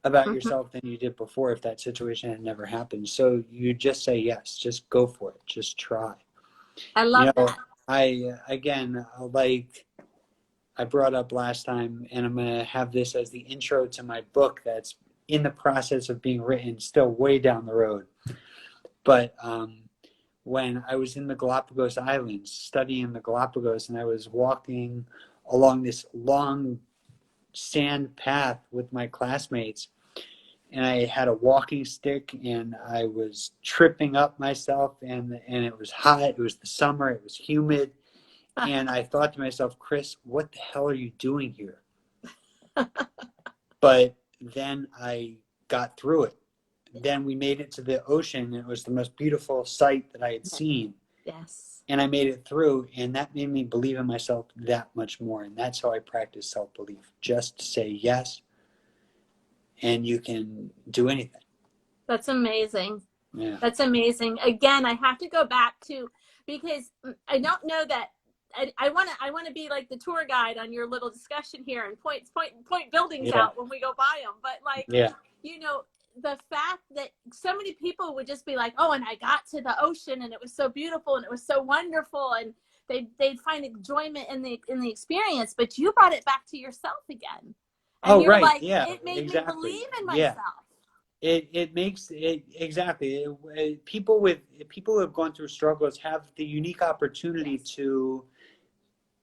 about yourself than you did before if that situation had never happened. So you just say yes, just go for it, just try. I love that. Like I brought up last time, and I'm going to have this as the intro to my book that's in the process of being written, still way down the road. But when I was in the Galapagos Islands, studying the Galapagos, and I was walking along this long sand path with my classmates, and I had a walking stick, and I was tripping up myself, and it was hot. It was the summer. It was humid. And I thought to myself, Chris, what the hell are you doing here? But then I got through it. Then we made it to the ocean, and it was the most beautiful sight that I had seen. Yes. And I made it through, and that made me believe in myself that much more. And that's how I practice self-belief. Just say yes, and you can do anything. That's amazing. Yeah. That's amazing. Again, I have to go back to, because I don't know that I want to be like the tour guide on your little discussion here and point buildings out when we go by them. But like, you know, the fact that so many people would just be like, oh, and I got to the ocean and it was so beautiful and it was so wonderful, and they'd find enjoyment in the experience, but you brought it back to yourself again. And you're like, it made me believe in myself. It makes it exactly. People who have gone through struggles have the unique opportunity to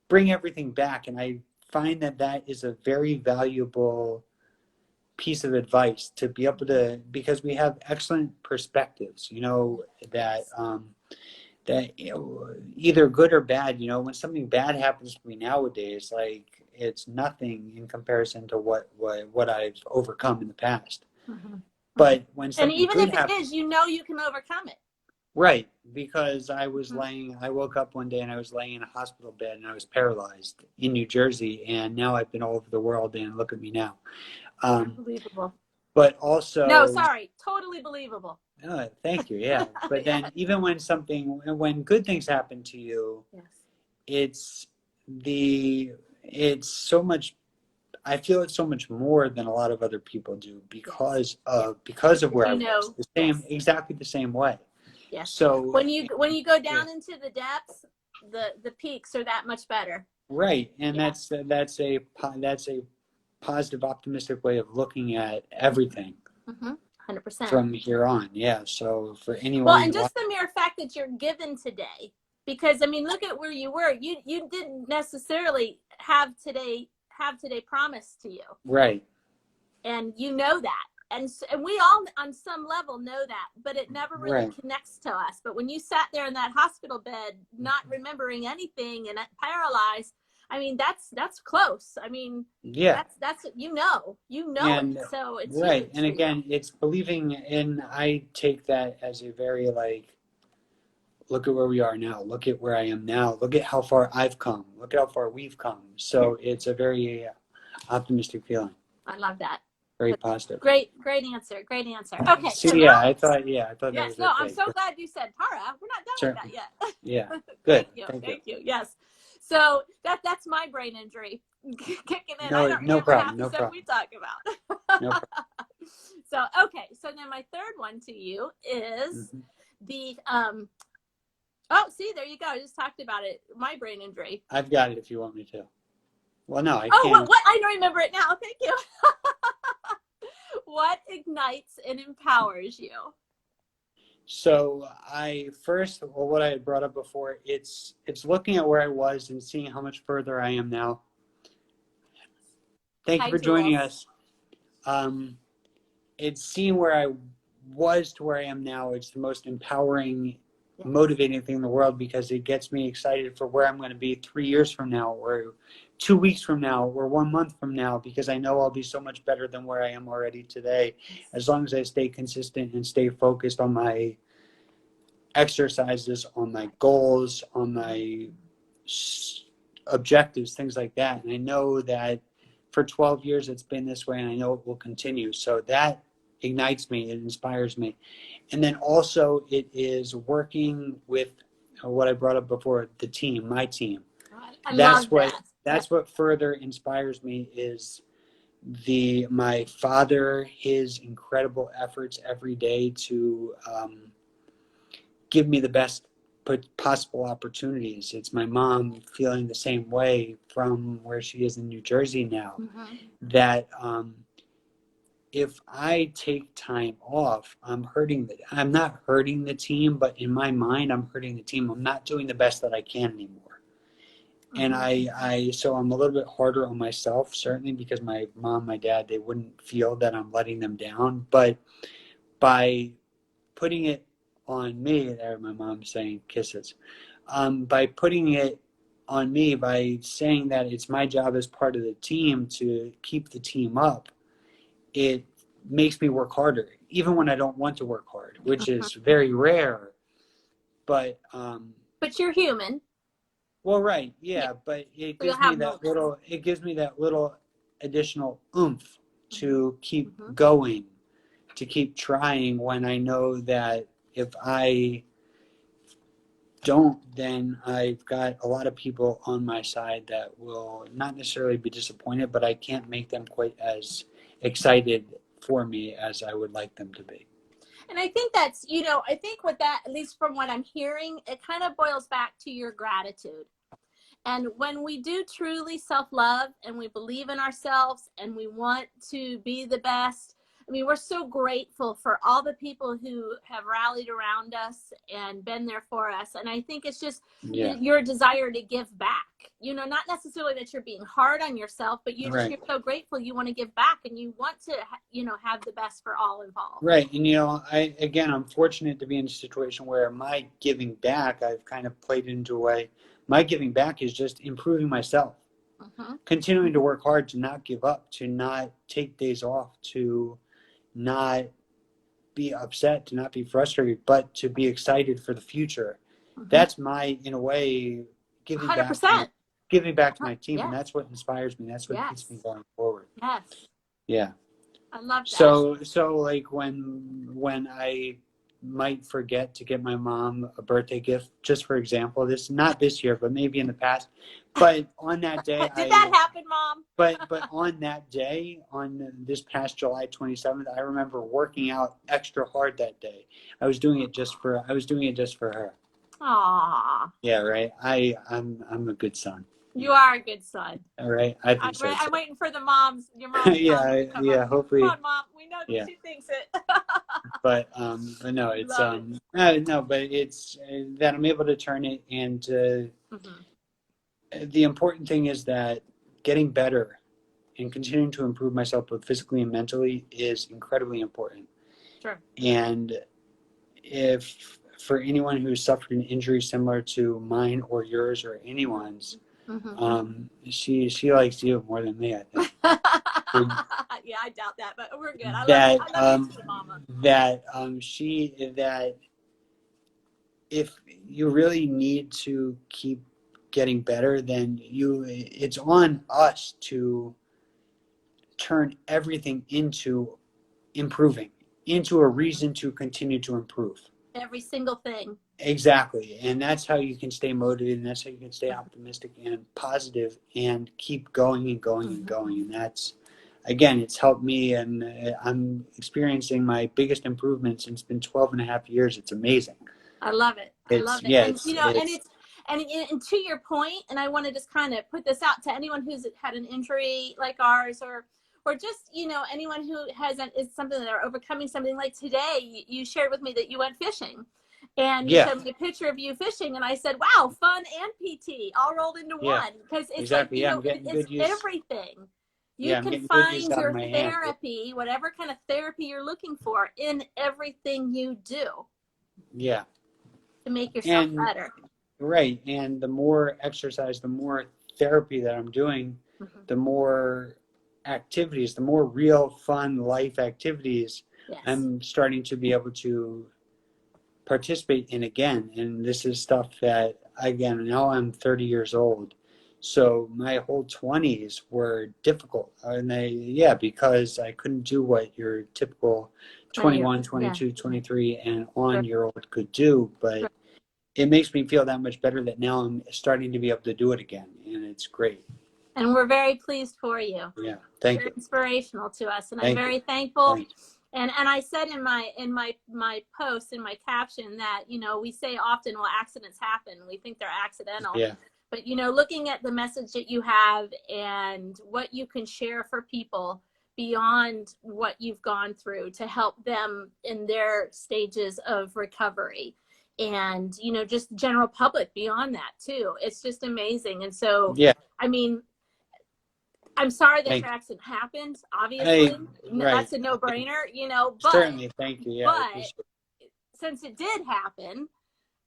bring everything back, and I find that is a very valuable piece of advice to be able to, because we have excellent perspectives. You know that either good or bad. You know, when something bad happens to me nowadays, like it's nothing in comparison to what I've overcome in the past. But when something even if it happens, is, you know, you can overcome it. Right, because I woke up one day and I was laying in a hospital bed and I was paralyzed in New Jersey, and now I've been all over the world, and look at me now. Unbelievable. But also, no, sorry, totally believable. Thank you. Yeah, but then even when good things happen to you, it's so much. I feel it so much more than a lot of other people do because Yes. of where I You was. know, The same, exactly the same way. yes. So When you go yeah, down into the depths, the peaks are that much better. right, and Yeah. that's a positive, optimistic way of looking at everything 100%. from here on. Yeah. So for Well, anyone and watching, just the mere fact that you're given today, because I mean, look at where you were. You didn't necessarily have today promised to you, right, and you know that. And we all on some level know that, but it never really right, connects to us. But when you sat there in that hospital bed, not remembering anything and paralyzed, I mean, that's close. I mean, yeah. that's you know it. And So it's right, huge and for you. again, it's believing in. I take that as a very like, look at where we are now. Look at where I am now. Look at how far I've come. Look at how far we've come. Yeah, So it's a very optimistic feeling. I love that. Very positive. Great answer. Great answer. Okay, So so now, yeah, I thought that yes, was no, I'm okay. so glad you said Tara. We're not done with Sure. that yet. Yeah. Thank Good. you. Thank you. Thank you. Yes. So that's my brain injury kicking in. I No, don't no remember problem. half the No stuff we problem. talk No about. problem. So, okay. So then my third one to you is Mm-hmm. the, oh, see, there you go. I just talked about it. My brain injury. I've got it if you want me to. Well, no, I Oh, can't. what? I don't remember it now. Thank you. What ignites and empowers you? So what I had brought up before, it's looking at where I was and seeing how much further I am now. Thank you Hi, for joining Jules. us. It's seeing where I was to where I am now. It's the most empowering, Yes. motivating thing in the world because it gets me excited for where I'm going to be 3 years from now, or 2 weeks from now, or 1 month from now, because I know I'll be so much better than where I am already today, as long as I stay consistent and stay focused on my exercises, on my goals, on my objectives, things like that. And I know that for 12 years it's been this way, and I know it will continue. So that ignites me, it inspires me. And then also it is working with what I brought up before, the team, my team. I That's love what that. that's what further inspires me is my father, his incredible efforts every day to give me the best possible opportunities. It's my mom feeling the same way from where she is in New Jersey now, that if I take time off, I'm not hurting the team, but in my mind, I'm hurting the team. I'm not doing the best that I can anymore. And so I'm a little bit harder on myself, certainly because my mom, my dad, they wouldn't feel that I'm letting them down. But by putting it on me, there my mom's saying kisses, by putting it on me, by saying that it's my job as part of the team to keep the team up, it makes me work harder, even when I don't want to work hard, which is very rare. But But you're human. well, right, Yeah. yeah, but it So you'll gives me have that moments. little additional oomph to keep Mm-hmm. going, to keep trying when I know that if I don't, then I've got a lot of people on my side that will not necessarily be disappointed, but I can't make them quite as excited for me as I would like them to be. And I think that's, I think what that, at least from what I'm hearing, it kind of boils back to your gratitude. And when we do truly self-love and we believe in ourselves and we want to be the best, I mean, we're so grateful for all the people who have rallied around us and been there for us. And I think it's just your desire to give back, not necessarily that you're being hard on yourself, but you're so grateful you want to give back and you want to, have the best for all involved. Right. And, I'm fortunate to be in a situation where my giving back, I've kind of played into a way. My giving back is just improving myself, continuing to work hard, to not give up, to not take days off, to not be upset, to not be frustrated, but to be excited for the future. That's in a way, giving 100%. back to my team. And that's what inspires me. That's what keeps me going forward. Yes. Yeah. I love that. So like when I might forget to get my mom a birthday gift, just for example. This not this year, but maybe in the past. But on that day, Did that happen, Mom? But on that day, on this past July 27th, I remember working out extra hard that day. I was doing it just for her. Aww. Yeah, right. I'm a good son. You are a good son. All right, I think so. I'm waiting for your mom's yeah, to come yeah. up. Hopefully, Come on, Mom. We know that she thinks it. but no, it's no, but it's that I'm able to turn it, and the important thing is that getting better and continuing to improve myself both physically and mentally is incredibly important. Sure. And if for anyone who's suffered an injury similar to mine or yours or anyone's, she likes you more than me, I think. Yeah, I doubt that, but we're good. I love you too, Mama. That if you really need to keep getting better, then it's on us to turn everything into improving, into a reason to continue to improve. Every single thing. Exactly. And that's how you can stay motivated, and that's how you can stay optimistic and positive and keep going and going and going. And that's, again, it's helped me, and I'm experiencing my biggest improvement since it's been 12 and a half years. It's amazing. I love it. I love it. Yeah, and to your point, and I want to just kind of put this out to anyone who's had an injury like ours, or just, anyone who is something that they're overcoming something. Like today, you shared with me that you went fishing, and you showed me a picture of you fishing, and I said, wow, fun and PT all rolled into one, because it's exactly. it's everything. You can find your therapy, whatever kind of therapy you're looking for, in everything you do. Yeah. To make yourself better. Right. And the more exercise, the more therapy that I'm doing, the more activities, the more real fun life activities I'm starting to be able to participate in again. And this is stuff that, again, now I'm 30 years old. So my whole 20s were difficult. And because I couldn't do what your typical 21, 22, 23 and on-year-old could do. But it makes me feel that much better that now I'm starting to be able to do it again. And it's great. And we're very pleased for you. Yeah, thank you. Inspirational to us, and I'm very thankful. And I said in my post, in my caption, that we say often, well, accidents happen. We think they're accidental. Yeah. But looking at the message that you have and what you can share for people beyond what you've gone through to help them in their stages of recovery, and just general public beyond that too, it's just amazing. And so I mean, I'm sorry that your accident happened, obviously. That's a no-brainer, but certainly, thank you. Yeah, but since it did happen,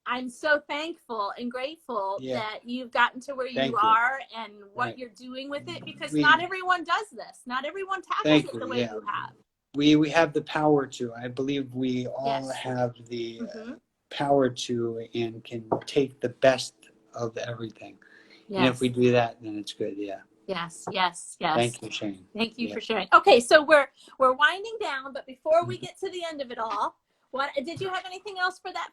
I'm so thankful and grateful that you've gotten to where you are and what you're doing with it, because not everyone does this. Not everyone tackles it the way you have. We have the power to. I believe we all have the power to, and can take the best of everything. And if we do that, then it's good. Yeah. Yes. Thank you, Shane. Thank you for sharing. Okay, so we're winding down, but before we get to the end of it all, what did you have anything else for my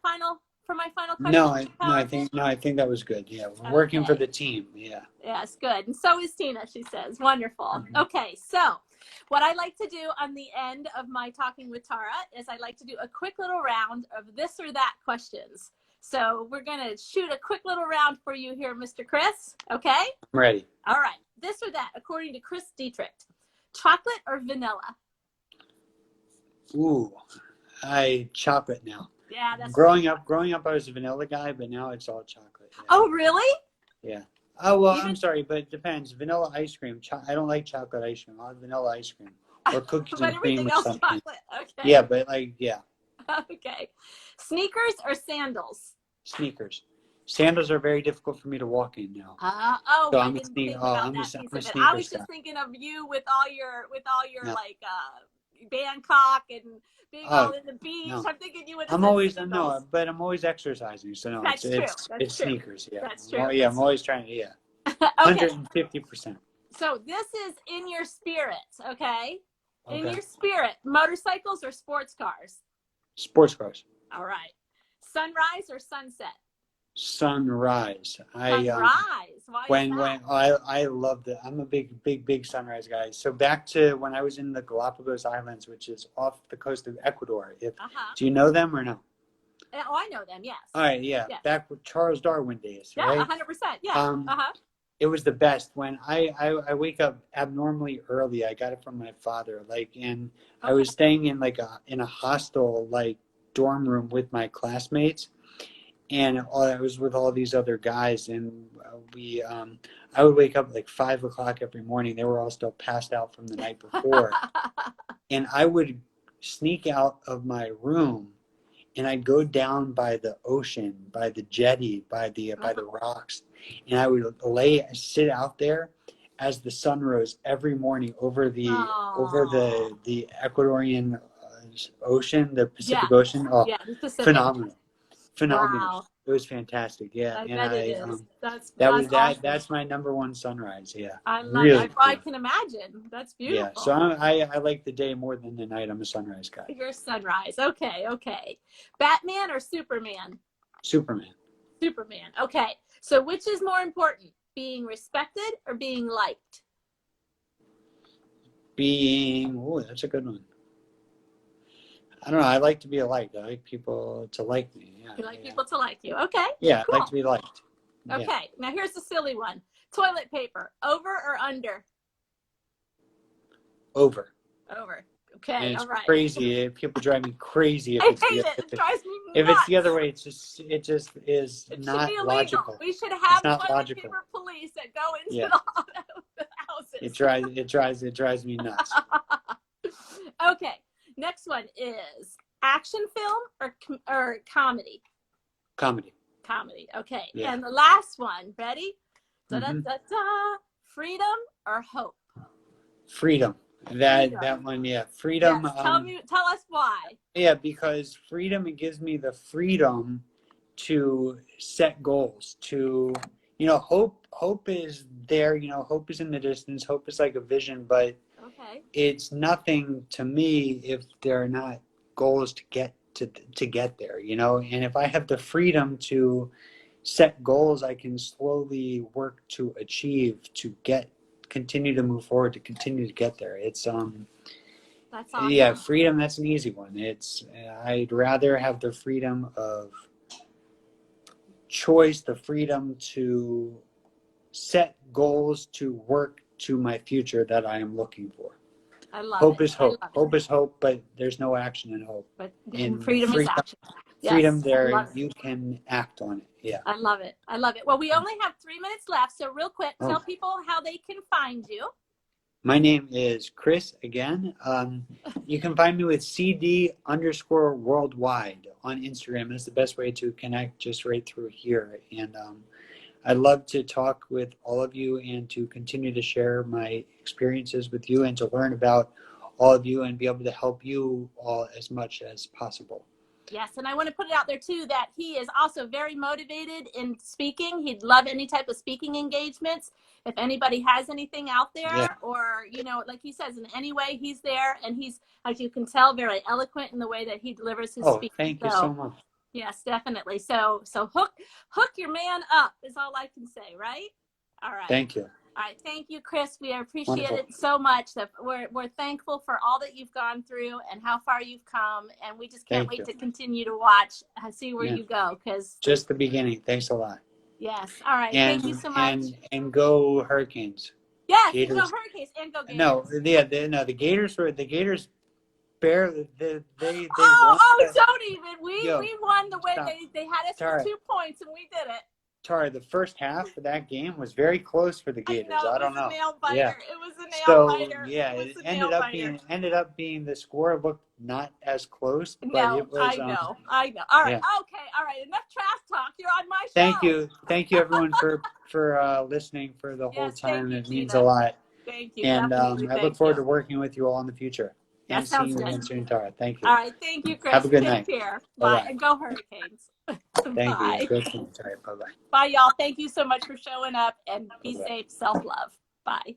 final question? No, I think that was good. Yeah, we're working for the team. Yeah. Yes, good. And so is Tina, she says. Wonderful. Okay, so what I like to do on the end of my Talking with Tara is I like to do a quick little round of this or that questions. So we're going to shoot a quick little round for you here, Mr. Chris. Okay? I'm ready. All right. This or that, according to Chris Dittrich. Chocolate or vanilla? Ooh, chocolate now. Yeah, that's growing up, I was a vanilla guy, but now it's all chocolate. Yeah. Oh, really? Yeah. Oh, well, I'm sorry, but it depends. Vanilla ice cream. I don't like chocolate ice cream. I like vanilla ice cream. Or cookies and cream or something. Chocolate. Okay. Yeah, but Okay. Sneakers or sandals? Sneakers. Sandals are very difficult for me to walk in now. So I didn't think about that piece of it. I was just thinking of you with all your like Bangkok and being all in the beach. No. I'm thinking you would. I'm always exercising, so no, it's sneakers. Yeah, that's true. I'm always trying to 150%. So this is in your spirit, okay? In your spirit, motorcycles or sports cars? Sports cars. All right. Sunrise or sunset? Sunrise. Sunrise. Why is that? I love it. I'm a big sunrise guy. So back to when I was in the Galapagos Islands, which is off the coast of Ecuador. Do you know them or no? Oh, I know them. Yes. All right. Yeah. Yes. Back with Charles Darwin days. Yeah. Right? 100%. Yeah. It was the best when I wake up abnormally early. I got it from my father. And I was staying in in a hostel dorm room with my classmates. And I was with all these other guys, and I would wake up at 5 o'clock every morning. They were all still passed out from the night before. And I would sneak out of my room, and I'd go down by the ocean, by the jetty, by the rocks, and I would sit out there as the sun rose every morning over the Ecuadorian ocean, the Pacific Ocean. Oh, yeah, the Pacific. Phenomenal. Wow. It was fantastic. Yeah. That's awesome. That's my number one sunrise. Yeah. I love it. I can imagine. That's beautiful. Yeah. So I like the day more than the night. I'm a sunrise guy. You're a sunrise. Okay. Batman or Superman? Superman. Superman. Okay. So which is more important, being respected or being liked? That's a good one. I don't know. I like to be liked. I like people to like me. Yeah, you like people to like you. Okay. Yeah, cool. I like to be liked. Okay. Yeah. Now here's the silly one. Toilet paper, over or under? Over. Over. Okay. And it's all right. crazy. People drive me crazy. I hate it. It drives me nuts. If it's the other way, it just is not logical. We should have toilet paper police that go into the houses. It drives me nuts. Okay. Next one is action film or comedy? Comedy. Okay. Yeah. And the last one, ready? Freedom or hope? Freedom. That one, yeah. Freedom. Yes. Tell us why. Yeah, because freedom, it gives me the freedom to set goals, to hope is there, hope is in the distance, hope is like a vision, but it's nothing to me if there are not goals to get there, and if I have the freedom to set goals I can slowly work to achieve, to continue to move forward, to continue to get there. It's that's awesome. Yeah, freedom, that's an easy one. I'd rather have the freedom of choice, the freedom to set goals, to work to my future that I am looking for. I love hope it. Is hope. Hope is hope, but there's no action in hope. But freedom is action. Freedom, there you can act on it. Yeah. I love it. Well, we only have 3 minutes left, so real quick, tell people how they can find you. My name is Chris again. You can find me with CD_worldwide on Instagram. That's the best way to connect, just right through here. And I'd love to talk with all of you and to continue to share my experiences with you and to learn about all of you and be able to help you all as much as possible. Yes, and I want to put it out there too that he is also very motivated in speaking. He'd love any type of speaking engagements. If anybody has anything out there or, like he says, in any way, he's there. And he's, as you can tell, very eloquent in the way that he delivers his speech. Thank you so much. Yes, definitely. So hook your man up is all I can say, right? All right. Thank you. All right. Thank you, Chris. We appreciate it so much. That we're thankful for all that you've gone through and how far you've come. And we just can't wait to continue to watch, see where you go. Because just the beginning. Thanks a lot. Yes. All right. Thank you so much. And go Hurricanes. Yes. Gators. Go Hurricanes and go Gators. No, the Gators barely they don't even. We won the way they had us for 2 points and we did it. Tara, the first half of that game was very close for the Gators. I don't know. It was a nail biter. Yeah. It was a nail biter. Yeah, it ended up being the score looked not as close, but it was. I know. All right. Yeah. Okay. All right. Enough trash talk. You're on my show. Thank you, everyone, for listening for the whole time. It means a lot. Thank you. And I look forward to working with you all in the future. That sounds good. And seeing you, Tara. Thank you. All right. Thank you, Chris. Have a good night. Take care. Bye. And go Hurricanes. Thank you. Good to Bye-bye. Bye, y'all. Thank you so much for showing up and be safe. Self-love. Bye.